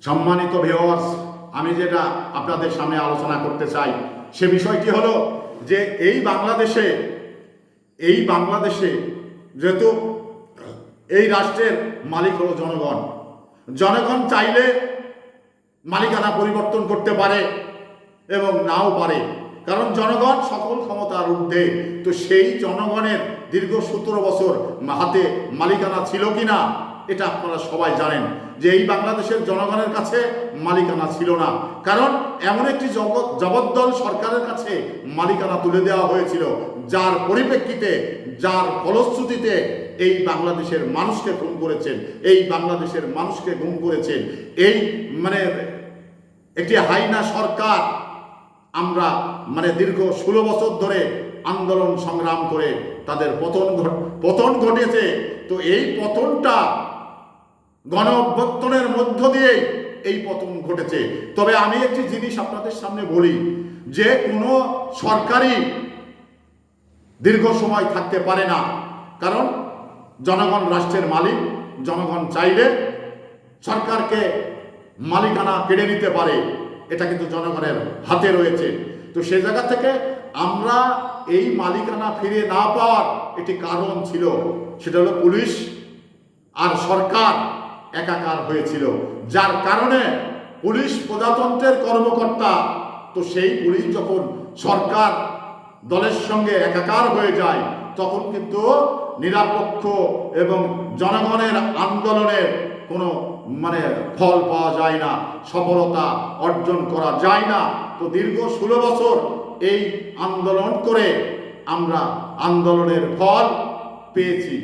সম্মানিত ভিউয়ার্স, আমি যেটা আপনাদের সামনে আলোচনা করতে চাই সে বিষয়টি হলো যে এই বাংলাদেশে যেহেতু এই রাষ্ট্রের মালিক হলো জনগণ। জনগণ চাইলে মালিকানা পরিবর্তন করতে পারে এবং নাও পারে, কারণ জনগণ সকল ক্ষমতার ঊর্ধ্বে। তো সেই জনগণের দীর্ঘ 17 বছর হাতে মালিকানা ছিল কিনা এটা আপনারা সবাই জানেন যে এই বাংলাদেশের জনগণের কাছে মালিকানা ছিল না, কারণ এমন একটি জগদ্দল সরকারের কাছে মালিকানা তুলে দেওয়া হয়েছিল, যার পরিপ্রেক্ষিতে, যার ফলশ্রুতিতে এই বাংলাদেশের মানুষকে খুন করেছেন, এই একটি হাইনা সরকার। আমরা দীর্ঘ 16 বছর ধরে আন্দোলন সংগ্রাম করে তাদের পতন ঘটেছে। তো এই পতনটা গণ অভ্যুত্থানের মধ্য দিয়ে এই পতন ঘটেছে। তবে আমি একটি জিনিস আপনাদের সামনে বলি যে কোনো সরকারই দীর্ঘ সময় থাকতে পারে না, কারণ জনগণ রাষ্ট্রের মালিক। জনগণ চাইলে সরকারকে মালিকানা কেড়ে নিতে পারে, এটা কিন্তু জনগণের হাতে রয়েছে। তো সে জায়গা থেকে আমরা এই মালিকানা ফিরে না পাওয়ার একটি কারণ ছিল, সেটা হলো পুলিশ আর সরকার একাকার হয়েছিল, যার কারণে পুলিশ প্রজাতন্ত্রের কর্মকর্তা। তো সেই পুলিশ যখন সরকার দলের সঙ্গে একাকার হয়ে যায় তখন কিন্তু নিরপেক্ষ এবং জনগণের আন্দোলনের কোনো ফল পাওয়া যায় না, সফলতা অর্জন করা যায় না। তো দীর্ঘ 16 বছর এই আন্দোলন করে আমরা আন্দোলনের ফল পেয়েছি।